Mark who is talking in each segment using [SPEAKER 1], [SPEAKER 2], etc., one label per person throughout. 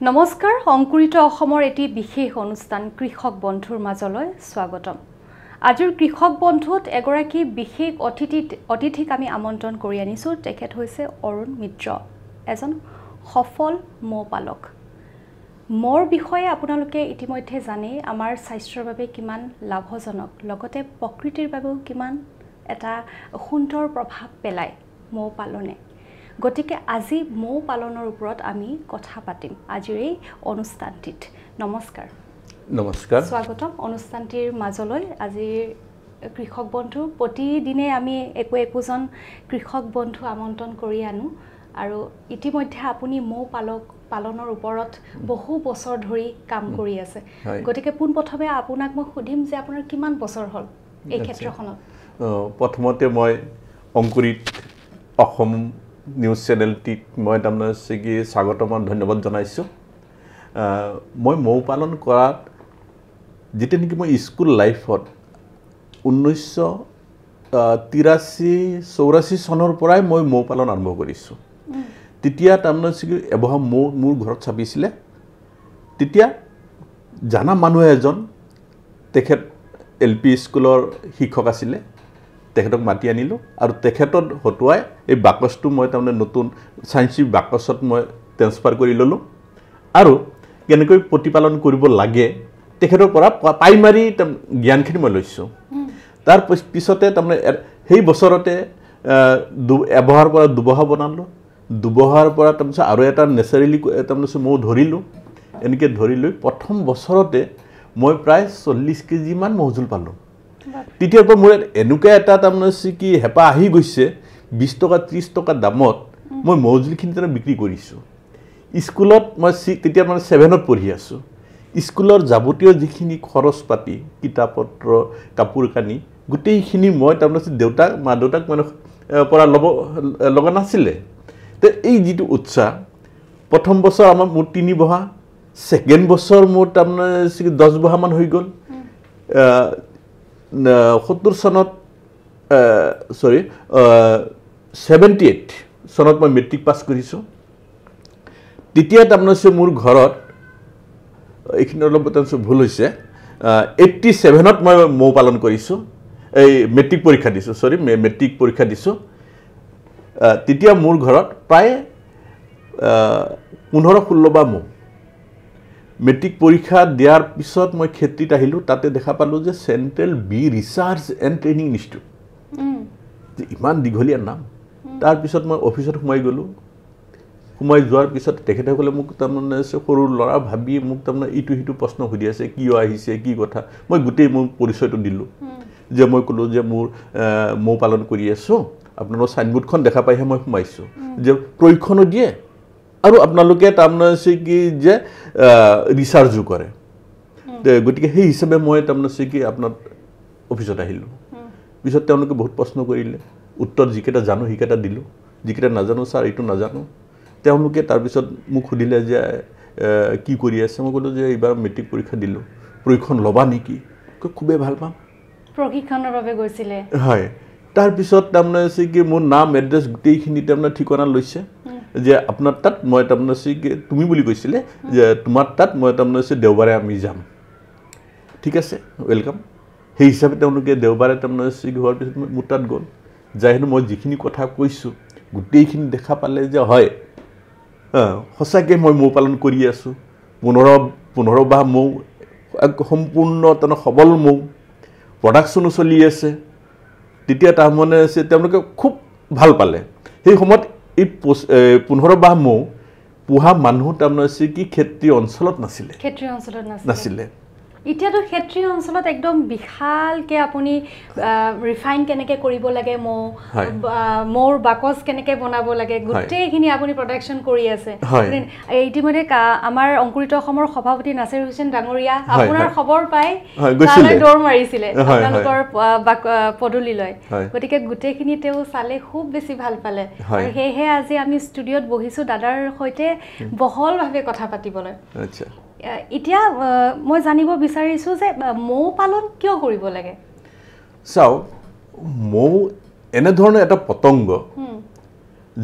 [SPEAKER 1] নমস্কাৰ অংকুৰিত অসমৰ এটি বিশেষ অনুষ্ঠান কৃষক বন্ধুৰ মাজলৈ স্বাগতম আজিৰ কৃষক বন্ধুত এগৰাকী বিশেষ অতিথিক আমি আমন্ত্ৰণ কৰি আনিছো তেখেত হৈছে অৰুণ মিত্ৰ এজন সফল মৌ পালক মোৰ বিষয়ে আপোনালোকে ইতিমধ্যে জানে আমাৰ স্বাস্থ্যৰ বাবে কিমান লাভজনক লগতে প্ৰকৃতিৰ বাবেও কিমান এটা সুন্দৰ প্ৰভাৱ পেলায় মৌ পালনে গতিকে আজি মৌ পালনৰ ওপৰত আমি কথা পাতিম আজিৰ এই অনুষ্ঠানটিত নমস্কাৰ
[SPEAKER 2] নমস্কাৰ
[SPEAKER 1] স্বাগতম অনুষ্ঠানটিৰ মাজলৈ আজিৰ কৃষক বন্ধু প্ৰতিদিনে আমি একোজন কৃষক বন্ধু আমন্ত্ৰণ কৰি আনো আৰু ইতিমধ্যে আপুনি মৌ পালনৰ ওপৰত বহু বছৰ ধৰি কাম কৰি আছে গতিকে পোনপ্ৰথমে আপোনাক মই সুধিম যে আপোনাৰ কিমান বছৰ হ'ল এই ক্ষেত্ৰখনত
[SPEAKER 2] প্ৰথমতে মই অংকুৰিত অসম নিউজ চেনেলটিক মই তাৰমানে কি স্বাগতম ধন্যবাদ জনাইছোঁ মই মৌ পালন কৰাত যেতিয়া নেকি মই স্কুল লাইফত 1983-84 চনৰ পৰাই মই মৌ পালন আৰম্ভ কৰিছোঁ তেতিয়া তাৰমানে এবহা মৌ মোৰ ঘৰত চাপিছিলে তেতিয়া জানা মানুহ এজন তেখেত LP স্কুলৰ শিক্ষক আছিলে তেখেতক মাতি আনিলোঁ আৰু তেখেতত হতুৱাই এই বাকচটো মই তাৰমানে নতুন সায়েন্সিক বাকচত মই ট্ৰান্সফাৰ কৰি ল'লোঁ আৰু কেনেকৈ প্ৰতিপালন কৰিব লাগে তেখেতৰ পৰা প্ৰাইমাৰী জ্ঞানখিনি মই লৈছোঁ তাৰ পিছতে তাৰমানে সেই বছৰতে এবহাৰ পৰা দুবহা বনালোঁ দুবহাৰ পৰা তাৰপিছত আৰু এটা নেচাৰেলি তাৰমানে মই ধৰিলোঁ এনেকৈ ধৰি লৈ প্ৰথম বছৰতে মই প্ৰায় 40 কেজিমান মৌজুল পালোঁ তেতিয়াৰ পৰা মোৰ এনেকুৱা এটা তাৰমানে কি হেঁপাহ আহি গৈছে 20 টকা 30 টকা দামত মই মৌজুলখিনি তাৰমানে বিক্ৰী কৰিছোঁ স্কুলত মই তেতিয়া মানে 7ত পঢ়ি আছোঁ স্কুলৰ যাৱতীয় যিখিনি খৰচ পাতি কিতাপ পত্ৰ কাপোৰ কানি গোটেইখিনি মই তাৰমানে মা দেউতাক মানে পৰা লগা নাছিলে তো এই যিটো উৎসাহ প্ৰথম বছৰ আমাৰ মোৰ 3 বহা ছেকেণ্ড বছৰ মোৰ তাৰমানে 10 বহামান হৈ গ'ল 70 চনত 78 চনত মই মেট্ৰিক পাছ কৰিছোঁ তেতিয়া তাৰমানে মোৰ ঘৰত এইখিনি অলপ ভুল হৈছে 87ত মই মৌ পালন কৰিছোঁ এই মেট্ৰিক পৰীক্ষা দিছোঁ মেট্ৰিক পৰীক্ষা দিছোঁ তেতিয়া মোৰ ঘৰত প্ৰায় 15-16 বা মৌ মেট্ৰিক পৰীক্ষা দিয়াৰ পিছত মই খেতিত আহিলোঁ তাতে দেখা পালোঁ যে Central Bee Research and Training Institute ইমান দীঘলীয়া নাম তাৰপিছত মই অফিচত সোমাই গ'লোঁ সোমাই যোৱাৰ পিছত তেখেতসকলে মোক তাৰমানে সৰু ল'ৰা ভাবি মোক তাৰমানে ইটো সিটো প্ৰশ্ন সুধি আছে কিয় আহিছে কি কথা মই গোটেই মোৰ পৰিচয়টো দিলোঁ যে মই ক'লোঁ যে মোৰ মৌ পালন কৰি আছোঁ আপোনালোকৰ চাইনবোৰ্ডখন দেখা পাইহে মই সোমাইছোঁ যে প্ৰশিক্ষণো দিয়ে আৰু আপোনালোকে তাৰমানে কি যে ৰিচাৰ্জো কৰে গতিকে সেই হিচাপে মই তাৰমানে কি আপোনাৰ অফিচত আহিলোঁ পিছত তেওঁলোকে বহুত প্ৰশ্ন কৰিলে উত্তৰ যিকেইটা জানো সেইকেইটা দিলোঁ যিকেইটা নাজানো ছাৰ এইটো নাজানো তেওঁলোকে তাৰপিছত মোক সুধিলে যে কি কৰি আছে মই ক'লোঁ যে এইবাৰ মেট্ৰিক পৰীক্ষা দিলোঁ প্ৰশিক্ষণ ল'বা নেকি খুবেই ভাল পাম
[SPEAKER 1] প্ৰশিক্ষণৰ বাবে গৈছিলে
[SPEAKER 2] হয় তাৰপিছত তাৰমানে কি মোৰ নাম এড্ৰেছ গোটেইখিনি তাৰমানে ঠিকনা লৈছে যে আপোনাৰ তাত মই তাৰমানে তুমি বুলি কৈছিলে যে তোমাৰ তাত মই তাৰমানে দেওবাৰে আমি যাম ঠিক আছে ৱেলকাম সেই হিচাপে তেওঁলোকে দেওবাৰে তাৰমানে হোৱাৰ পিছত মোৰ তাত গ'ল যাই হেনো মই যিখিনি কথা কৈছোঁ গোটেইখিনি দেখা পালে যে হয় সঁচাকৈ মই মৌ পালন কৰি আছোঁ 15 বাহ মৌ সম্পূৰ্ণ তাৰমানে সবল মৌ প্ৰডাকশ্যনো চলি আছে তেতিয়া তাৰমানে তেওঁলোকে খুব ভাল পালে সেই সময়ত এই 15 বাহ মৌ পোহা মানুহ তাৰমানে কি ক্ষেত্ৰীয় অঞ্চলত নাছিলে
[SPEAKER 1] এতিয়াতো ক্ষেত্ৰীয় অঞ্চলত একদম বিশালকৈ আপুনি ৰিফাইন কেনেকৈ কৰিব লাগে মৌৰ বাকচ কেনেকৈ বনাব লাগে গোটেইখিনি আপুনি প্ৰডাকশ্যন কৰি আছে ইতিমধ্যে আমাৰ অংকুৰিত অসমৰ সভাপতি নাছিৰ হুছেইন ডাঙৰীয়া আপোনাৰ খবৰ পাই তালৈ দৌৰ মাৰিছিলে আপোনালোকৰ পদূলিলৈ গতিকে গোটেইখিনি তেওঁ চালে খুব বেছি ভাল পালে আৰু সেয়েহে আজি আমি ষ্টুডিঅ'ত বহিছোঁ দাদাৰ সৈতে বহলভাৱে কথা পাতিবলৈ এতিয়া মই জানিব বিচাৰিছোঁ যে মৌ পালন কিয় কৰিব লাগে
[SPEAKER 2] চাওক মৌ এনেধৰণৰ এটা পতংগ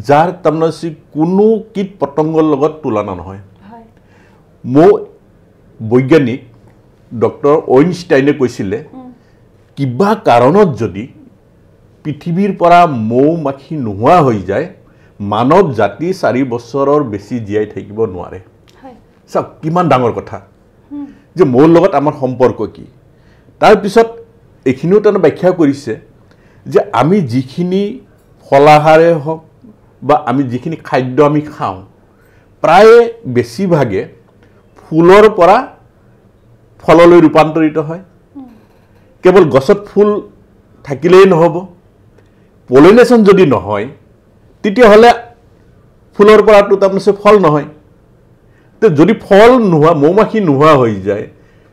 [SPEAKER 2] যাৰ তাৰমানে কোনো কীট পতংগৰ লগত তুলনা নহয় মৌ বৈজ্ঞানিক ডক্টৰ আইনষ্টাইনে কৈছিলে কিবা কাৰণত যদি পৃথিৱীৰ পৰা মৌ মাখি নোহোৱা হৈ যায় মানৱ জাতি 4 বছৰৰ বেছি জীয়াই থাকিব নোৱাৰে চাওক কিমান ডাঙৰ কথা যে মৌৰ লগত আমাৰ সম্পৰ্ক কি তাৰ পিছত এইখিনিও তেওঁ ব্যাখ্যা কৰিছে যে আমি যিখিনি ফলাহাৰে হওক বা আমি যিখিনি খাদ্য আমি খাওঁ প্ৰায় বেছিভাগে ফুলৰ পৰা ফললৈ ৰূপান্তৰিত হয় কেৱল গছত ফুল থাকিলেই নহব পলিনেশন যদি নহয় তেতিয়াহলে ফুলৰ পৰাটো তাৰমানে ফল নহয় তো যদি ফল নোহোৱা মৌমাখি নোহোৱা হৈ যায়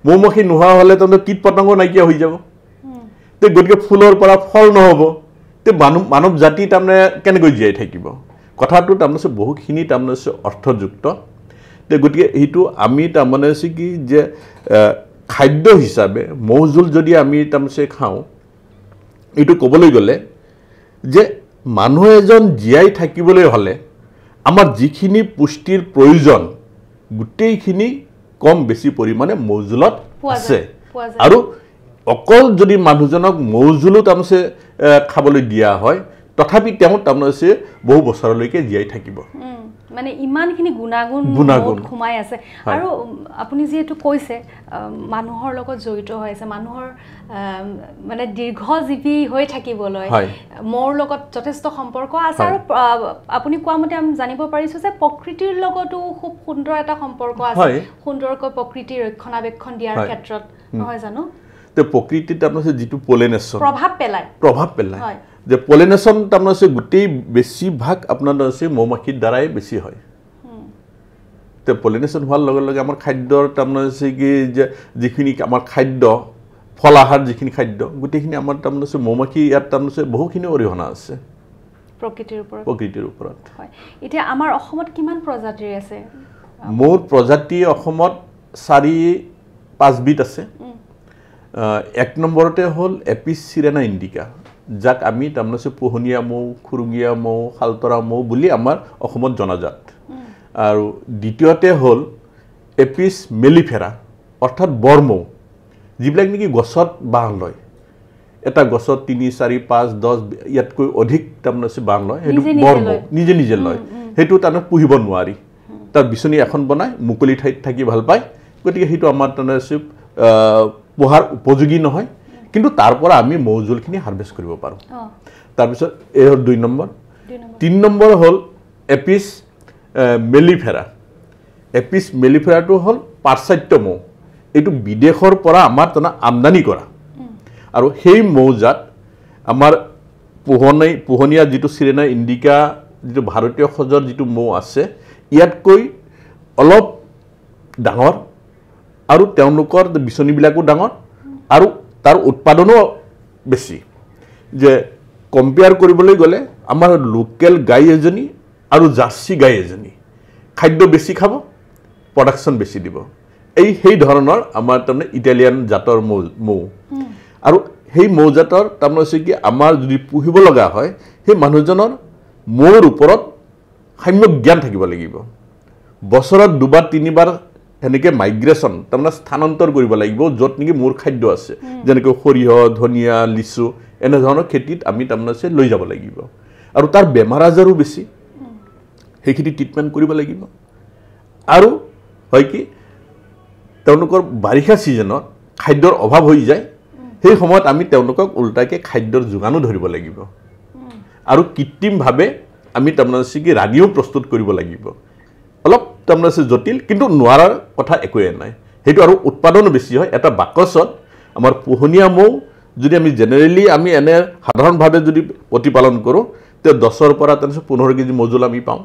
[SPEAKER 2] মৌমাখি নোহোৱা হলে তাৰমানে কীট পতংগ নাইকিয়া হৈ যাব তো গতিকে ফুলৰ পৰা ফল নহব তো মানৱ জাতি তাৰমানে কেনেকৈ জীয়াই থাকিব কথাটো তাৰমানে বহুখিনি তাৰমানে অৰ্থযুক্ত তো গতিকে এইটো আমি তাৰমানে কি যে খাদ্য হিচাপে মৌজোল যদি আমি তাৰমানে খাওঁ এইটো ক'বলৈ গ'লে যে মানুহ এজন জীয়াই থাকিবলৈ হলে আমাৰ যিখিনি পুষ্টিৰ প্ৰয়োজন গোটেইখিনি কম বেছি পৰিমাণে মৌজোলত আছে আৰু অকল যদি মানুহজনক মৌজোলো তাৰমানে খাবলৈ দিয়া হয় তথাপি তেওঁ তাৰমানে বহু বছৰলৈকে জীয়াই থাকিব
[SPEAKER 1] মানে ইমানখিনি গুণাগুণ ঘুমাই আছে আৰু আপুনি যেহেতু কৈছে মানুহৰ লগত জড়িত হৈ আছে মানুহৰ মানে দীৰ্ঘজীৱী হৈ থাকিবলৈ মোৰ লগত যথেষ্ট সম্পৰ্ক আছে আৰু আপুনি কোৱা মতে আমি জানিব পাৰিছো যে প্ৰকৃতিৰ লগতো খুব সুন্দৰ এটা সম্পৰ্ক আছে সুন্দৰকৈ প্ৰকৃতিৰ ৰক্ষণাবেক্ষণ দিয়াৰ ক্ষেত্ৰত নহয় জানো
[SPEAKER 2] তে প্ৰকৃতিত তাৰমানে যিটো পলিনেশন প্ৰভাৱ পেলায় যে পলিনেশন তাৰমানে গোটেই বেছি ভাগ আপোনাৰ মৌমাখিৰ দ্বাৰাই বেছি হয় তে পলিনেশন হোৱাৰ লগে লগে আমাৰ খাদ্যৰ তাৰমানে কি যে যিখিনি আমাৰ খাদ্য ফলাহাৰ যিখিনি খাদ্য গোটেইখিনি আমাৰ তাৰমানে মৌমাখি ইয়াত তাৰমানে বহুখিনি অৰিহণা আছে প্ৰকৃতিৰ ওপৰত
[SPEAKER 1] হয় এতিয়া আমাৰ অসমত কিমান প্ৰজাতিৰ আছে
[SPEAKER 2] মৌৰ প্ৰজাতি অসমত 4-5 বিধ আছে এক নম্বৰতে হ'ল এপিছ চিৰেনা ইণ্ডিকা যাক আমি তাৰমানে পোহনীয়া মৌ খুৰুঙীয়া মৌ শালতৰা মৌ বুলি আমাৰ অসমত জনাজাত আৰু দ্বিতীয়তে হ'ল এপিছ মেলিফেৰা অৰ্থাৎ বৰমৌ যিবিলাক নেকি গছত বাঁহ লয় এটা গছত 3, 4, 5, 10 ইয়াতকৈ অধিক তাৰমানে বাঁহ লয় সেইটো বৰমৌ নিজে লয় সেইটো তাৰমানে পুহিব নোৱাৰি তাৰ বিচনী এখন বনাই মুকলি ঠাইত থাকি ভাল পায় গতিকে সেইটো আমাৰ তাৰমানে পোহাৰ উপযোগী নহয় কিন্তু তাৰ পৰা আমি মৌজোলখিনি হাৰভেষ্ট কৰিব পাৰোঁ তাৰ পিছত এই হ'ল 2 নম্বৰ 3 নম্বৰ হ'ল এপিছ মেলিফেৰা এপিছ মেলিফেৰাটো হ'ল পাশ্চাত্য মৌ এইটো বিদেশৰ পৰা আমাৰ তাৰমানে আমদানি কৰা আৰু সেই মৌজাত আমাৰ পোহনীয়া যিটো চিৰেনা ইণ্ডিকা যিটো ভাৰতীয় সজৰ যিটো মৌ আছে ইয়াতকৈ অলপ ডাঙৰ আৰু তেওঁলোকৰ বিচনীবিলাকো ডাঙৰ আৰু তাৰ উৎপাদনো বেছি যে কম্পেয়াৰ কৰিবলৈ গ'লে আমাৰ লোকেল গাই এজনী আৰু জাৰ্চি গাই এজনী খাদ্য বেছি খাব প্ৰডাকশ্যন বেছি দিব সেই ধৰণৰ আমাৰ তাৰমানে ইটালিয়ান জাতৰ মৌ আৰু সেই মৌজাতৰ তাৰমানে কি আমাৰ যদি পুহিব লগা হয় সেই মানুহজনৰ মৌৰ ওপৰত সাম্যক জ্ঞান থাকিব লাগিব বছৰত 2-3 বাৰ এনেকৈ মাইগ্ৰেশ্যন তাৰমানে স্থানান্তৰ কৰিব লাগিব য'ত নেকি মৌৰ খাদ্য আছে যেনেকৈ সৰিয়হ ধনিয়া লিচু এনেধৰণৰ খেতিত আমি তাৰমানে লৈ যাব লাগিব আৰু তাৰ বেমাৰ আজাৰো বেছি সেইখিনি ট্ৰিটমেণ্ট কৰিব লাগিব আৰু হয় কি তেওঁলোকৰ বাৰিষা ছিজনত খাদ্যৰ অভাৱ হৈ যায় সেই সময়ত আমি তেওঁলোকক উল্টাকৈ খাদ্যৰ যোগানো ধৰিব লাগিব আৰু কৃত্ৰিমভাৱে আমি তাৰমানে কি ৰাণীও প্ৰস্তুত কৰিব লাগিব অলপ তাৰমানে জটিল কিন্তু নোৱাৰাৰ কথা একোৱে নাই সেইটো আৰু উৎপাদনো বেছি হয় এটা বাকচত আমাৰ পোহনীয়া মৌ যদি আমি জেনেৰেলি আমি এনে সাধাৰণভাৱে যদি প্ৰতিপালন কৰোঁ তে 10-ৰ পৰা 15 কেজি মৌজোল আমি পাওঁ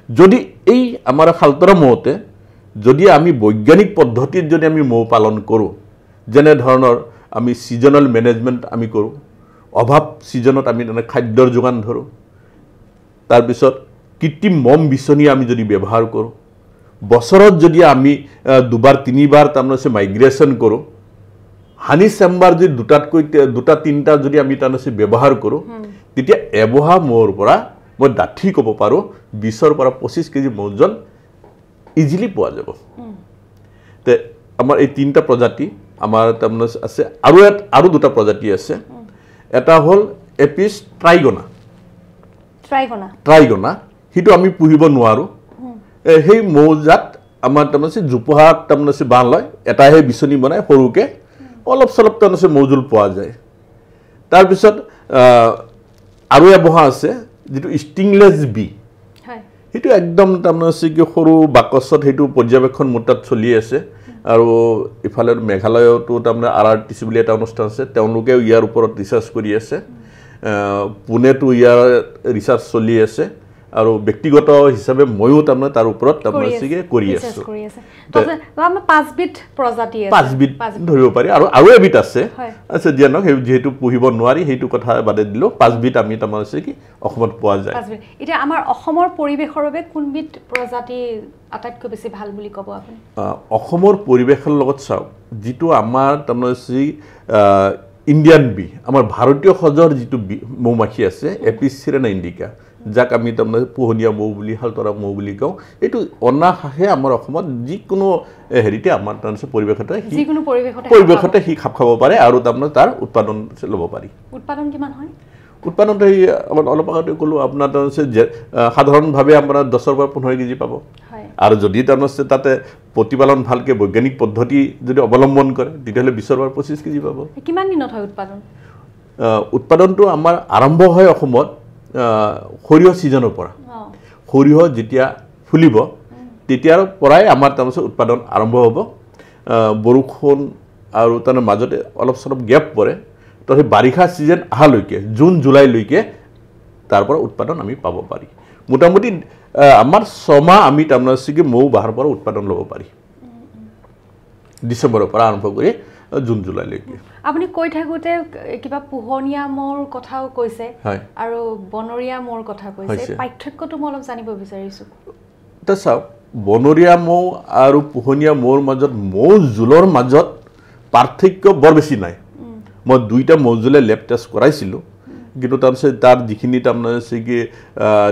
[SPEAKER 2] যদি এই আমাৰ শালতৰা মৌতে যদি আমি বৈজ্ঞানিক পদ্ধতিত যদি আমি মৌ পালন কৰোঁ যেনে ধৰণৰ আমি ছিজনেল মেনেজমেণ্ট আমি কৰোঁ অভাৱ ছিজনত আমি খাদ্যৰ যোগান ধৰোঁ তাৰপিছত কৃত্ৰিম মম বিচনী আমি যদি ব্যৱহাৰ কৰোঁ বছৰত যদি আমি 2-3 বাৰ তাৰমানে মাইগ্ৰেশ্যন কৰোঁ হানি চেম্বাৰ যদি 2-3টা যদি আমি তাৰমানে ব্যৱহাৰ কৰোঁ তেতিয়া এবহা মৌৰ পৰা মই ডাঠি ক'ব পাৰোঁ 20-ৰ পৰা 25 কেজি মৌজোল ইজিলি পোৱা যাব তে আমাৰ এই তিনিটা প্ৰজাতি আমাৰ তাৰমানে আছে আৰু দুটা প্ৰজাতি আছে এটা হ'ল এপিছ ট্ৰাইগনা সেইটো আমি পুহিব নোৱাৰো সেই মৌজাত আমাৰ তাৰমানে জোপোহাত তাৰমানে বাঁহ লয় এটাহে বিচনী বনাই সৰুকে অলপ চলপ তাৰমানে মৌজোল পোৱা যায় তাৰপিছত আৰু এবহা আছে যেটো ষ্টিংলেছ বি সেইটো একদম তাৰমানে কি সৰু বাকচত সেইটো পৰ্যবেক্ষণ মোটাত চলি আছে আৰু ইফালে মেঘালয়তো তাৰমানে RRTC বুলি এটা অনুষ্ঠান আছে তেওঁলোকে ইয়াৰ ওপৰত ৰিচাৰ্চ কৰি আছে পুনেটো ইয়াৰ ৰিচাৰ্চ চলি আছে আৰু ব্যক্তিগত হিচাপে ময়ো তাৰমানে তাৰ ওপৰত তাৰমানে কৰি আছো
[SPEAKER 1] তো আমাৰ 5 বিধ প্ৰজাতি আছে
[SPEAKER 2] 5 বিধ ধৰিব পাৰি আৰু এবিধ আছে আছে দিয়ানক যেহেতু পুহিব নোৱাৰি সেইটো কথা বাদে দিলো 5 বিধ আমি তাৰমানে কি অসমত পোৱা যায়
[SPEAKER 1] 5 বিধ এটা আমাৰ অসমৰ পৰিবেশৰ বাবে কোনবিধ প্ৰজাতি আটাইতকৈ বেছি ভাল বুলি ক'ব আপুনি
[SPEAKER 2] অসমৰ পৰিবেশৰ লগত চাও যেটো আমাৰ তাৰমানে ইণ্ডিয়ান বি আমাৰ ভাৰতীয় সজৰ যেটো মৌমাখি আছে এপিছ চিৰেনা ইণ্ডিকা যাক আমি তাৰমানে পোহনীয়া মৌ বুলি হালতৰা মৌ বুলি কওঁ এইটো অনাহাহে আমাৰ অসমত যিকোনো হেৰিতে আমাৰ তাৰমানে পৰিবেশতে হি খাপ খাব পাৰে আৰু তাৰমানে তাৰ উৎপাদন ল'ব পাৰি
[SPEAKER 1] উৎপাদন কিমান হয়
[SPEAKER 2] উৎপাদনটো আমাৰ অলপ আগতে ক'লো আপোনাৰ তাৰমানে সাধাৰণভাৱে আমাৰ 10 পৰা 15 কেজি পাব আৰু যদি তাৰমানে তাতে প্ৰতিপালন ভালকে বৈজ্ঞানিক পদ্ধতি যদি অৱলম্বন কৰে তেতিয়াহ'লে 20 পৰা 25 কেজি পাব
[SPEAKER 1] কিমান দিনত হয়
[SPEAKER 2] উৎপাদনটো আমাৰ আৰম্ভ হয় অসমত সৰিয়হ সিজনৰ পৰা সৰিয়হ যেতিয়া ফুলিব তেতিয়াৰ পৰাই আমাৰ তাৰমানে উৎপাদন আৰম্ভ হ'ব বৰষুণ আৰু তাৰ মাজতে অলপ চলপ গ্যাপ পৰে তো বাৰিষা সিজন আহালৈকে জুন জুলাই লৈকে তাৰ পৰা উৎপাদন আমি পাব পাৰি মোটামুটি আমাৰ 6 মাহ আমি তাৰমানে মৌ বাহাৰ পৰা উৎপাদন ল'ব পাৰি ডিসেম্বৰৰ পৰা আৰম্ভ কৰি জুন জুলাই লৈকে
[SPEAKER 1] আপুনি কৈ থাকোতে কিবা পোহনীয়া মৌৰ কথাও কৈছে আৰু বনৰীয়া মৌৰ কথা কৈছে পাৰ্থক্যটো মই অলপ জানিব বিচাৰিছো
[SPEAKER 2] তা চাও বনৰীয়া মৌ আৰু পোহনীয়া মৌৰ মাজত মৌ জুলৰ মাজত পাৰ্থক্য বৰ বেছি নাই মই দুইটা মৌজুলে ল্যাব টেষ্ট কৰাইছিলো কিন্তু তাৰ যিখিনি তাৰমানে কি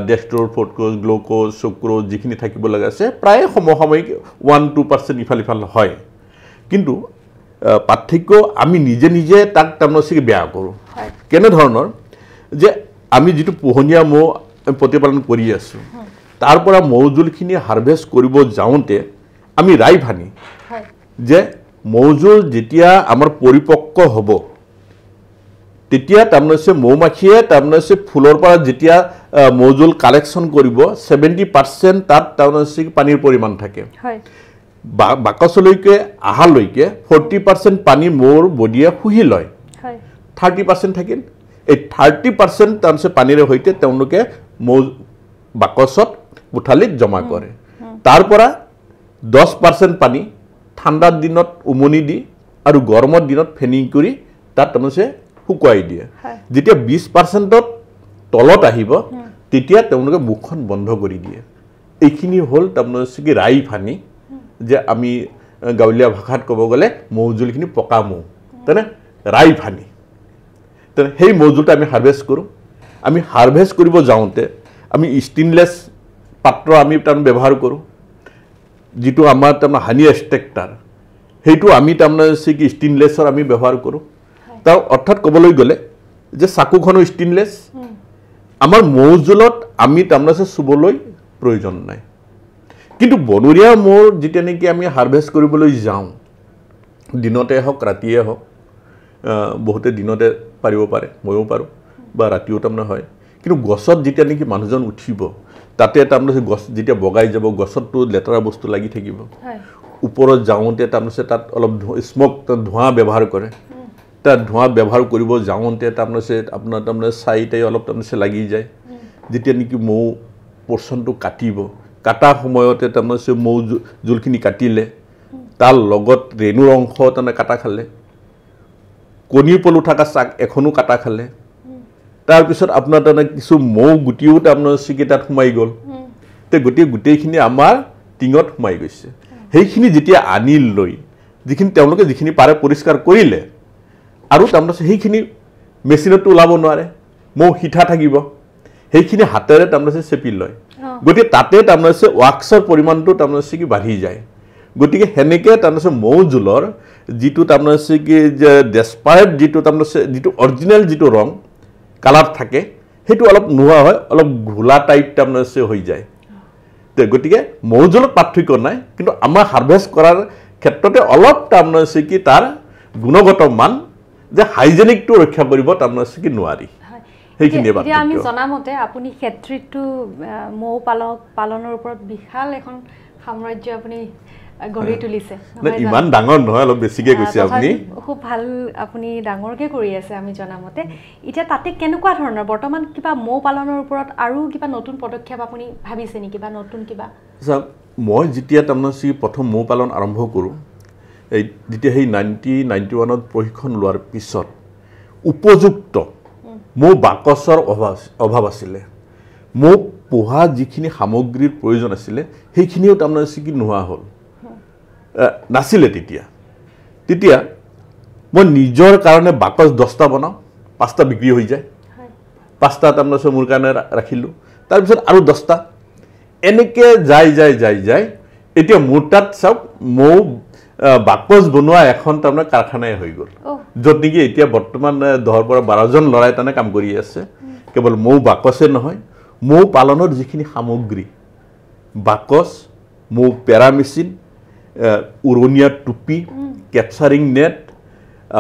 [SPEAKER 2] ডেক্সট্ৰল ফ্ৰুক্টোজ গ্লুকোজ সুক্ৰোজ যিখিনি থাকিব লাগে আছে প্ৰায় সমসাময়িক 1-2% ইফাল হয় কিন্তু পাৰ্থক্য আমি নিজে নিজে তাক তাৰমানে বেয়া কৰো কেনে ধৰণৰ যে আমি যেটো পোহনীয়া মৌ প্ৰতিপালন কৰি আছো তাৰ পৰা মৌজুলখিনি হাৰভেষ্ট কৰিব যাওঁতে আমি ৰাই ভানি যে মৌজুল যেতিয়া আমাৰ পৰিপক্ক হ'ব তেতিয়া তাৰমানে মৌমাখিয়ে তাৰমানে ফুলৰ পৰা যেতিয়া মৌজুল কালেকচন কৰিব 70% তাত তাৰমানে পানীৰ পৰিমাণ থাকে হয় বাকচলৈকে আহালৈকে 40% পানী মৌৰ বডিয়ে খুহি লয় হয় 30% থাকিল এই 30% তাৰমানে পানীৰে হৈতে তেওঁলোকে মৌ বাকচত উঠালিত জমা কৰে তাৰ পৰা 10% পানী ঠাণ্ডাৰ দিনত উমনি দি আৰু গৰমৰ দিনত ফেনিং কৰি তাত তাৰমানে শুকুৱাই দিয়ে যেতিয়া 20% তলত আহিব তেতিয়া তেওঁলোকে মুখখন বন্ধ কৰি দিয়ে এইখিনি হল তাৰমানে ৰাই ফানি যে আমি গাঁৱলীয়া ভাষাত ক'ব গ'লে মৌজুলখিনি পকা মৌ তেনে ৰাই ফানি তেনে সেই মৌজুলটা আমি হাৰভেষ্ট কৰোঁ আমি হাৰভেষ্ট কৰিব যাওঁতে আমি ষ্টেইনলেছ পাত্ৰ আমি তাৰ ব্যৱহাৰ কৰোঁ যেটো আমাৰ তাৰমানে হানি এক্সট্ৰেক্টাৰ সেইটো আমি তাৰমানে কি ষ্টেইনলেছৰ আমি ব্যৱহাৰ কৰোঁ তাৰ অৰ্থাৎ ক'বলৈ গ'লে যে চাকুখনো ষ্টেইনলেছ আমাৰ মৌজুলত আমি তাৰমানে চুবলৈ প্ৰয়োজন নাই কিন্তু বনৰীয়া মৌৰ যেতিয়া নেকি আমি হাৰভেষ্ট কৰিবলৈ যাওঁ দিনতে হওক ৰাতিয়ে হওক বহুতে দিনতে পাৰিব পাৰে ময়ো পাৰোঁ বা ৰাতিও তাৰমানে হয় কিন্তু গছত যেতিয়া নেকি মানুহজন উঠিব তাতে তাৰমানে গছ যেতিয়া বগাই যাব গছতটো লেতেৰা বস্তু লাগি থাকিব ওপৰত যাওঁতে তাৰমানে তাত অলপ স্মক ধোঁৱা ব্যৱহাৰ কৰে তাত ধোঁৱা ব্যৱহাৰ কৰিব যাওঁতে তাৰমানে আপোনাৰ তাৰমানে চাইটাই অলপ তাৰমানে লাগি যায় যেতিয়া নেকি মৌ পৰ্চনটো কাটিব কাটা সময়তে তাৰমানে মৌ জুলখিনি কাটিলে তাৰ লগত ৰেণুৰ অংশ তাৰমানে কাটা খালে কণীৰ পলু থকা চাক এখনো কাটা খালে তাৰ পিছত আপোনাৰ তাৰমানে কিছু মৌ গুটিও তাৰমানে তাত সোমাই গ'ল তে গোটেইখিনি আমাৰ টিঙত সোমাই গৈছে সেইখিনি যেতিয়া আনি লৈ যিখিনি তেওঁলোকে যিখিনি পাৰে পৰিষ্কাৰ কৰিলে আৰু তাৰমানে সেইখিনি মেচিনতো ওলাব নোৱাৰে মৌ হিঠা থাকিব সেইখিনি হাতেৰে তাৰমানে চেপি লয় গতি তাতে তাৰমানে ৱাক্সৰ পৰিমাণটো তাৰমানে কি বাঢ়ি যায় গতিকে সেনেকৈ তাৰমানে মৌ জোলৰ যিটো তাৰমানে কি যে ডেছপাৰেট যিটো তাৰমানে যিটো অৰিজিনেল যিটো ৰং কালাৰ থাকে সেইটো অলপ নোহোৱা হয়, অলপ ঘোলা টাইপ তাৰমানে হৈ যায়। গতিকে মৌ জোলত পাৰ্থক্য নাই, কিন্তু আমাৰ হাৰ্ভেষ্ট কৰাৰ ক্ষেত্ৰতে অলপ তাৰমানে কি তাৰ গুণগত মান যে হাইজেনিকটো ৰক্ষা কৰিব তাৰমানে কি নোৱাৰি।
[SPEAKER 1] এতিয়া আমি জনামতে আপুনি ক্ষেত্ৰীটো মৌ পালনৰ ওপৰত বিশাল এখন সাম্ৰাজ্য আপুনি গঢ়ি তুলিছে।
[SPEAKER 2] ইমান ডাঙৰ নহয়, অলপ বেছিকে কৈছে আপুনি।
[SPEAKER 1] খুব ভাল, আপুনি ডাঙৰকে কৰি আছে আমি জনামতে। এতিয়া তাতে কেনেকুৱা ধৰণৰ বৰ্তমান কিবা মৌ পালনৰ ওপৰত আৰু কিবা নতুন পদক্ষেপ আপুনি ভাবিছে নেকি বা নতুন কিবা?
[SPEAKER 2] মই যেতিয়া তাৰমানে প্ৰথম মৌ পালন আৰম্ভ কৰোঁ, এই যেতিয়া সেই 1991 প্ৰশিক্ষণ লোৱাৰ পিছত উপযুক্ত মৌ বাকচৰ অভাৱ আছিলে। মৌ পোহা যিখিনি সামগ্ৰীৰ প্ৰয়োজন আছিলে সেইখিনিও তাৰমানে কি নোহোৱা হ'ল নাছিলে। তেতিয়া মই নিজৰ কাৰণে বাকচ 10টা বনাওঁ, 5টা বিক্ৰী হৈ যায়, 5টা তাৰমানে মোৰ কাৰণে ৰাখিলোঁ, তাৰপিছত আৰু 10টা এনেকৈ যায়। এতিয়া মোৰ তাত চাওক মৌ বাকচ বনোৱা এখন তাৰমানে কাৰখানাই হৈ গ'ল, য'ত নেকি এতিয়া বৰ্তমান 10 পৰা 12জন ল'ৰাই তাৰমানে কাম কৰি আছে। কেৱল মৌ বাকচে নহয়, মৌ পালনৰ যিখিনি সামগ্ৰী, বাকচ, মৌ পেৰা মেচিন, উৰণীয়া টুপি, কেপচাৰিং নেট,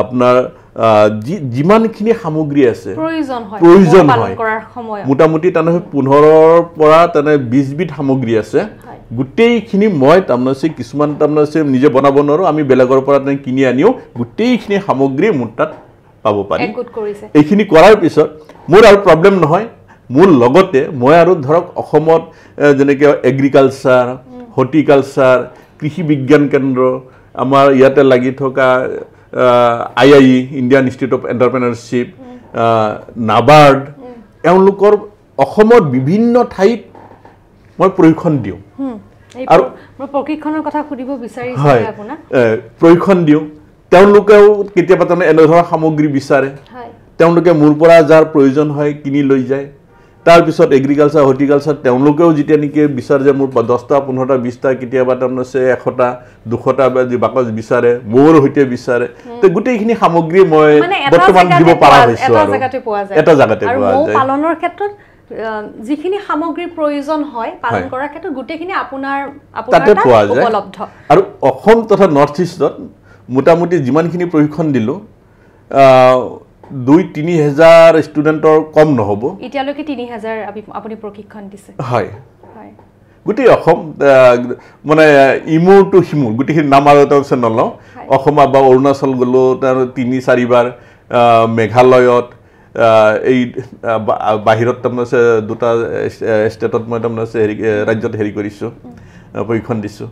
[SPEAKER 2] আপোনাৰ যিমানখিনি সামগ্ৰী আছে প্ৰয়োজন হয়, মোটামুটি তাৰমানে 15ৰ পৰা তাৰমানে 20 বিধ সামগ্ৰী আছে। গোটেইখিনি মই তাৰমানে কিছুমান তাৰমানে নিজে বনাব নোৱাৰোঁ, আমি বেলেগৰ পৰা কিনি আনিও গোটেইখিনি সামগ্ৰী মোৰ তাত পাব পাৰি। এইখিনি কৰাৰ পিছত মোৰ আৰু প্ৰব্লেম নহয়। মোৰ লগতে মই আৰু ধৰক অসমত যেনেকৈ এগ্ৰিকালচাৰ, হৰ্টিকালচাৰ, কৃষি বিজ্ঞান কেন্দ্ৰ, আমাৰ ইয়াতে লাগি থকা IIE Indian Institute of Entrepreneurship, NABARD, এওঁলোকৰ অসমৰ বিভিন্ন ঠাইত মই প্ৰশিক্ষণ দিওঁ।
[SPEAKER 1] আৰু প্ৰশিক্ষণৰ কথা সুধিব বিচাৰিছোঁ আপোনাক।
[SPEAKER 2] প্ৰশিক্ষণ দিওঁ, তেওঁলোকেও কেতিয়াবা তাৰমানে এনেধৰণৰ সামগ্ৰী বিচাৰে, তেওঁলোকে মোৰ পৰা যাৰ প্ৰয়োজন হয় কিনি লৈ যায়। তাৰপিছত এগ্ৰিকালচাৰ, হৰ্টিকালচাৰ তেওঁলোকেও যেতিয়া নেকি বিচাৰে যে মোৰ 10টা, 15টা, 20টা, কেতিয়াবা তাৰমানে 100টা, 200টা বাকচ বিচাৰে, মোৰ সৈতে বিচাৰে, তো গোটেইখিনি সামগ্ৰী মই বৰ্তমান দিব পৰা হৈছোঁ আৰু এটা জাগাতে পোৱা যায়।
[SPEAKER 1] পালনৰ ক্ষেত্ৰত যিখিনি সামগ্ৰীৰ প্ৰয়োজন হয় পালন কৰাৰ ক্ষেত্ৰত গোটেইখিনি আপোনাৰ
[SPEAKER 2] তাতে পোৱা যায় উপলব্ধ। আৰু অসম তথা নৰ্থ ইষ্টত মোটামুটি যিমানখিনি প্ৰশিক্ষণ দিলোঁ 2-3 হাজাৰ ষ্টুডেণ্টৰ কম নহ'ব।
[SPEAKER 1] এতিয়ালৈকে 3 হাজাৰ আপুনি প্ৰশিক্ষণ দিছে?
[SPEAKER 2] হয়, গোটেই অসম মানে ইমূৰ টু সিমূৰ গোটেইখিনি নাম আৰু এটা নলওঁ। অসম বা অৰুণাচল গ'লোঁ, তাৰ 3-4 বাৰ, মেঘালয়ত, এই বাহিৰত তাৰমানে 2টা ষ্টেটত মই তাৰমানে ৰাজ্যত কৰিছোঁ, প্ৰশিক্ষণ দিছোঁ।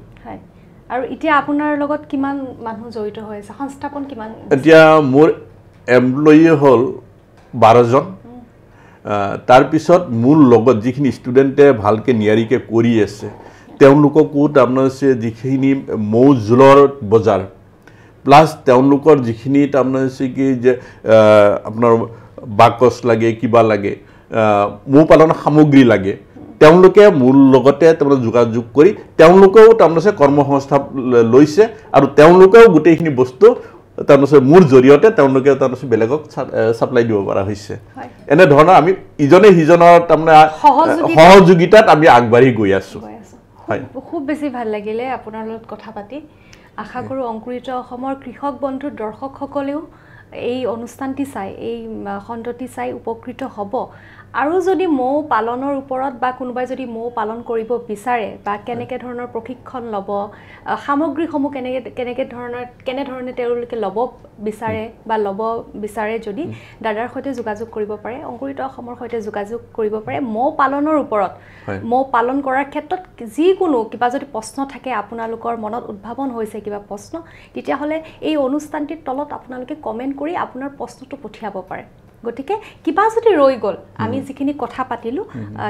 [SPEAKER 1] আৰু এতিয়া আপোনাৰ লগত কিমান মানুহ জড়িত হৈ আছে, সংস্থাপন কিমান?
[SPEAKER 2] এতিয়া মোৰ এমপ্লয়ী হ'ল 12জন। তাৰপিছত মোৰ লগত যিখিনি ষ্টুডেণ্টে ভালকৈ নিয়াৰিকৈ কৰি আছে তেওঁলোককো তাৰমানে যিখিনি মৌ জোলৰ বজাৰ প্লাছ তেওঁলোকৰ যিখিনি তাৰমানে কি যে আপোনাৰ বাকচ লাগে, কিবা লাগে, মৌ পালনৰ সামগ্ৰী লাগে, তেওঁলোকে মোৰ লগতে তাৰমানে যোগাযোগ কৰি তেওঁলোকেও তাৰমানে কৰ্মসংস্থাপ লৈছে আৰু তেওঁলোকেও গোটেইখিনি বস্তু তাৰমানে মোৰ জৰিয়তে তেওঁলোকে তাৰমানে বেলেগক ছাপ্লাই দিব পৰা হৈছে। এনেধৰণৰ আমি ইজনে সিজনৰ তাৰমানে সহযোগিতাত আমি আগবাঢ়ি গৈ আছোঁ।
[SPEAKER 1] খুব বেছি ভাল লাগিলে আপোনাৰ লগত কথা পাতি। আশা কৰোঁ অংকুৰিত অসমৰ কৃষক বন্ধু দৰ্শকসকলেও এই অনুষ্ঠানটি চাই, এই খণ্ডটি চাই উপকৃত হ'ব। আৰু যদি মৌ পালনৰ ওপৰত বা কোনোবাই যদি মৌ পালন কৰিব বিচাৰে বা কেনেকৈ ধৰণৰ প্ৰশিক্ষণ ল'ব, সামগ্ৰীসমূহ কেনেধৰণে তেওঁলোকে ল'ব বিচাৰে যদি দাদাৰ সৈতে যোগাযোগ কৰিব পাৰে, অংকুৰিত অসমৰ সৈতে যোগাযোগ কৰিব পাৰে। মৌ পালনৰ ওপৰত, মৌ পালন কৰাৰ ক্ষেত্ৰত যিকোনো কিবা যদি প্ৰশ্ন থাকে, আপোনালোকৰ মনত উদ্ভাৱন হৈছে কিবা প্ৰশ্ন, তেতিয়াহ'লে এই অনুষ্ঠানটিৰ তলত আপোনালোকে কমেণ্ট কৰি আপোনাৰ প্ৰশ্নটো পঠিয়াব পাৰে। গতিকে কিবা যদি ৰৈ গ'ল, আমি যিখিনি কথা পাতিলোঁ,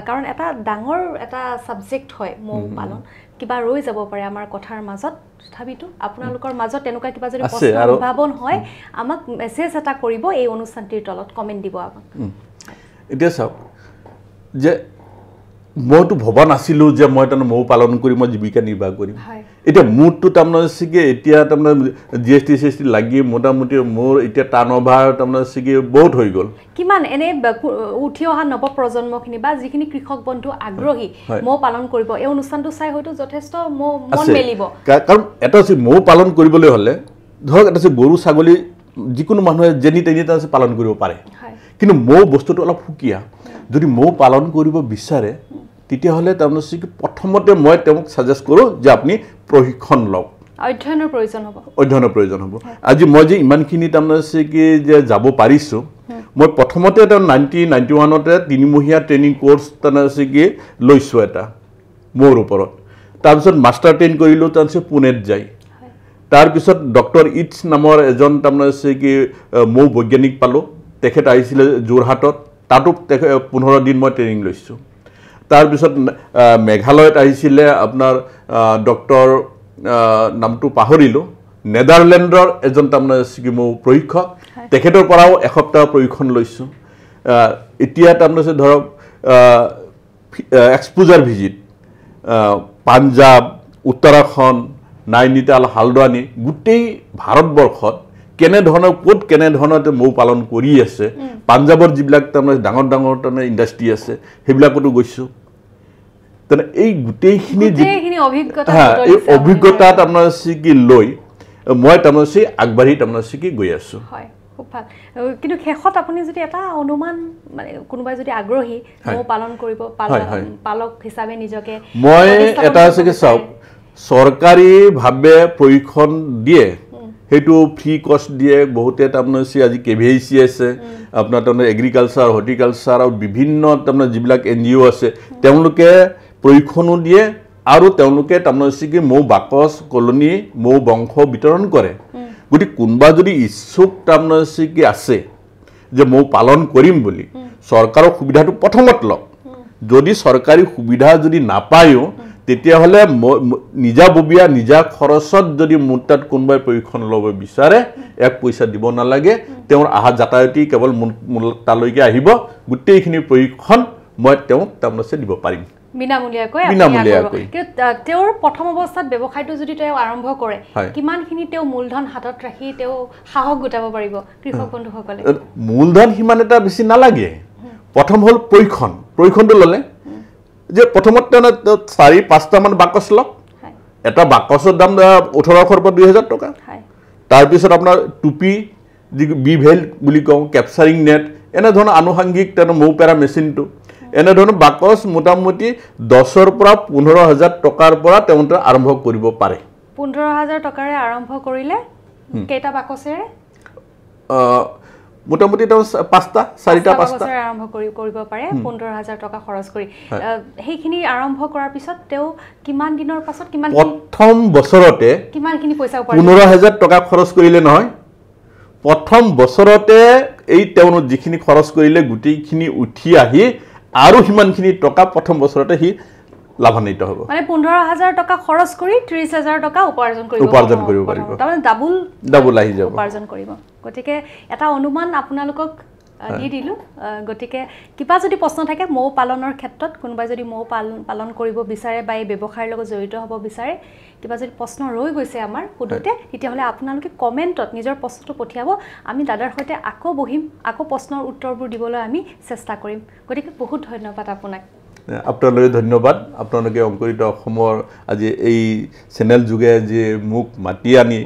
[SPEAKER 1] কাৰণ এটা ডাঙৰ এটা ছাবজেক্ট হয় মৌ পালন, কিবা ৰৈ যাব পাৰে আমাৰ কথাৰ মাজত, তথাপিতো আপোনালোকৰ মাজত তেনেকুৱা কিবা যদি প্ৰশ্ন উদ্ভাৱন হয় আমাক মেছেজ এটা কৰিব, এই অনুষ্ঠানটিৰ তলত কমেণ্ট দিব আমাক।
[SPEAKER 2] এতিয়া চাওক যে মইতো ভবা নাছিলোঁ যে মই তাৰমানে মৌ পালন কৰি মই জীৱিকা নিৰ্বাহ কৰিম এতিয়া মোৰতো তাৰমানে চিকি এতিয়া তাৰমানে GST লাগি মোটামুটি মোৰ এতিয়া টাৰ্ণঅভাৰ তাৰমানে চিকি বহুত হৈ গ'ল
[SPEAKER 1] কিমান এনে উঠি অহা নৱ প্ৰজন্মখিনি বা যিখিনি কৃষক বন্ধু আগ্ৰহী মৌ পালন কৰিব এই অনুষ্ঠানটো চাই হয়তো যথেষ্ট মন মেলিব
[SPEAKER 2] কাৰণ এটা আছে মৌ পালন কৰিবলৈ হ'লে ধৰক এটা আছে গৰু ছাগলী যিকোনো মানুহে যেনি তেনি তাৰমানে পালন কৰিব পাৰে কিন্তু মৌ বস্তুটো অলপ সুকীয়া যদি মৌ পালন কৰিব বিচাৰে তেতিয়াহ'লে তাৰমানে চিকি প্ৰথমতে মই তেওঁক সাজেষ্ট কৰোঁ যে আপুনি প্ৰশিক্ষণ লওক
[SPEAKER 1] অধ্যয়নৰ প্ৰয়োজন হ'ব
[SPEAKER 2] আজি মই যে ইমানখিনি তাৰমানে চিকি যে যাব পাৰিছোঁ মই প্ৰথমতে 1991তে 3মহীয়া ট্ৰেইনিং কোৰ্চ তাৰমানে চিকি লৈছোঁ এটা মোৰ ওপৰত তাৰপিছত মাষ্টাৰ ট্ৰেইন কৰিলোঁ তাৰপিছত পুনেত যাই তাৰপিছত ডক্টৰ ইটছ নামৰ এজন তাৰমানে চিকি মৌ বৈজ্ঞানিক পালোঁ তেখেত আহিছিলে যোৰহাটত তাতো 15 দিন মই ট্ৰেইনিং লৈছোঁ তাৰপিছত মেঘালয়ত আহিছিলে আপোনাৰ ডক্টৰ নামটো পাহৰিলোঁ নেদাৰলেণ্ডৰ এজন তাৰমানে চিকি মৌ প্ৰশিক্ষক তেখেতৰ পৰাও এসপ্তাহ প্ৰশিক্ষণ লৈছোঁ এতিয়া তাৰমানে ধৰক এক্সপোজাৰ ভিজিট পাঞ্জাব উত্তৰাখণ্ড নাইনিতাল হালদ্বানী গোটেই ভাৰতবৰ্ষত কেনেধৰণৰ ক'ত কেনেধৰণৰ মৌ পালন কৰি আছে পাঞ্জাবৰ যিবিলাক তাৰমানে ডাঙৰ ডাঙৰ তাৰমানে ইণ্ডাষ্ট্ৰী আছে সেইবিলাকতো গৈছোঁ তেনে এই গোটেইখিনি অভিজ্ঞতা তাৰমানে চিকি লৈ মই তাৰমানে আগবাঢ়ি তাৰমানে চিকি গৈ আছোঁ
[SPEAKER 1] খুব ভাল কিন্তু শেষত আপুনি যদি এটা অনুমান মানে কোনোবাই যদি আগ্ৰহী মৌ পালন কৰিব পালক হিচাপে নিজকে
[SPEAKER 2] মই এটা আছে কি চাওক চৰকাৰীভাৱে প্ৰশিক্ষণ দিয়ে সেইটো ফ্ৰী কষ্ট দিয়ে বহুতে তাৰমানে আজি KVIC আছে আপোনাৰ তাৰমানে এগ্ৰিকালচাৰ হৰ্টিকালচাৰ আৰু বিভিন্ন তাৰমানে যিবিলাক NGO আছে তেওঁলোকে প্ৰশিক্ষণো দিয়ে আৰু তেওঁলোকে তাৰমানে চিকি মৌ বাকচ কলনী মৌ বংশ বিতৰণ কৰে গতি কোনবা যদি ইচ্ছুক তাৰমানে চিকি আছে যে মৌ পালন কৰিম বুলি চৰকাৰৰ সুবিধাটো প্ৰথমত লওক যদি চৰকাৰী সুবিধা যদি নাপায়ো তেতিয়াহ'লে নিজাববীয়া নিজা খৰচত যদি মোৰ তাত কোনোবাই প্ৰশিক্ষণ ল'ব বিচাৰে এক পইচা দিব নালাগে তেওঁৰ আহা যাতায়াতী কেৱল তালৈকে আহিব গোটেইখিনি প্ৰশিক্ষণ মই তেওঁক তাৰমানে দিব পাৰিম
[SPEAKER 1] বিনামূলীয়াকৈ তেওঁৰ প্ৰথম অৱস্থাত ব্যৱসায়টো যদি তেওঁ আৰম্ভ কৰে কিমানখিনি তেওঁ মূলধন হাতত ৰাখি তেওঁ সাহস গোটাব পাৰিব কৃষক বন্ধুসকলে
[SPEAKER 2] মূলধন সিমান এটা বেছি নালাগে প্ৰথম হ'ল প্ৰশিক্ষণটো ল'লে যে প্ৰথমত 4-5টা মান বাকচ লওক এটা বাকচৰ দাম 1800 পৰা 2000 টকা তাৰপিছত আপোনাৰ টুপি যি বিভেল বুলি কওঁ কেপচাৰিং নেট এনেধৰণৰ আনুষংগিক মৌ পেৰা মেচিনটো এনেধৰণৰ বাকচ মোটামুটি 10ৰ পৰা 15000 টকাৰ পৰা তেওঁলোকে আৰম্ভ কৰিব পাৰে
[SPEAKER 1] 15000 টকাৰে আৰম্ভ কৰিলে কেইটা বাকচেৰে
[SPEAKER 2] মোটামুটি 4টা 5টা
[SPEAKER 1] আৰম্ভ কৰিব পাৰে 15000 টকা খৰচ কৰি সেইখিনি আৰম্ভ কৰাৰ পিছত তেওঁ কিমান দিনৰ পাছত কিমান
[SPEAKER 2] প্ৰথম বছৰতে
[SPEAKER 1] কিমানখিনি পইচা উপাৰ্জন
[SPEAKER 2] 15000 টকা খৰচ কৰিলে নহয় প্ৰথম বছৰতে এই তেওঁ যিখিনি খৰচ কৰিলে গুটিখিনি উঠি আহি আৰু হিমানখিনি টকা প্ৰথম বছৰতে হি লাভান্বিত হ'ব
[SPEAKER 1] মানে 15000 টকা খৰচ কৰি 30000 টকা উপাৰ্জন কৰিব
[SPEAKER 2] পাৰিব
[SPEAKER 1] তাৰমানে ডাবল আহি যাব উপাৰ্জন কৰিব গতিকে এটা অনুমান আপোনালোকক দি দিলোঁ গতিকে কিবা যদি প্ৰশ্ন থাকে মৌ পালনৰ ক্ষেত্ৰত কোনোবাই যদি মৌ পালন কৰিব বিচাৰে বা এই ব্যৱসায়ৰ লগত জড়িত হ'ব বিচাৰে কিবা যদি প্ৰশ্ন ৰৈ গৈছে আমাৰ সুধোতে তেতিয়াহ'লে আপোনালোকে কমেণ্টত নিজৰ প্ৰশ্নটো পঠিয়াব আমি দাদাৰ সৈতে আকৌ বহিম আকৌ প্ৰশ্নৰ উত্তৰবোৰ দিবলৈ আমি চেষ্টা কৰিম গতিকে বহুত ধন্যবাদ আপোনাক
[SPEAKER 2] আপোনালৈ ধন্যবাদ আপোনালোকে অংকুৰিত অসমৰ আজি এই চেনেল যোগে যে মোক মাতি আনি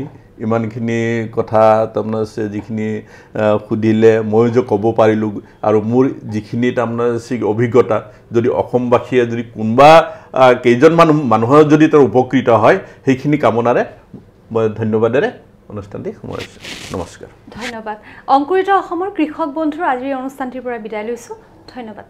[SPEAKER 2] ইমানখিনি কথা তাৰমানে যিখিনি সুধিলে মই যে ক'ব পাৰিলোঁ আৰু মোৰ যিখিনি তাৰমানে অভিজ্ঞতা যদি অসমবাসীয়ে যদি কোনোবা কেইজনমান মানুহৰ যদি তাৰ উপকৃত হয় সেইখিনি কামনাৰে মই ধন্যবাদেৰে অনুষ্ঠানটি সামৰিছোঁ নমস্কাৰ
[SPEAKER 1] ধন্যবাদ অংকুৰিত অসমৰ কৃষক বন্ধুৰ আজিৰ অনুষ্ঠানটিৰ পৰা বিদায় লৈছোঁ ধন্যবাদ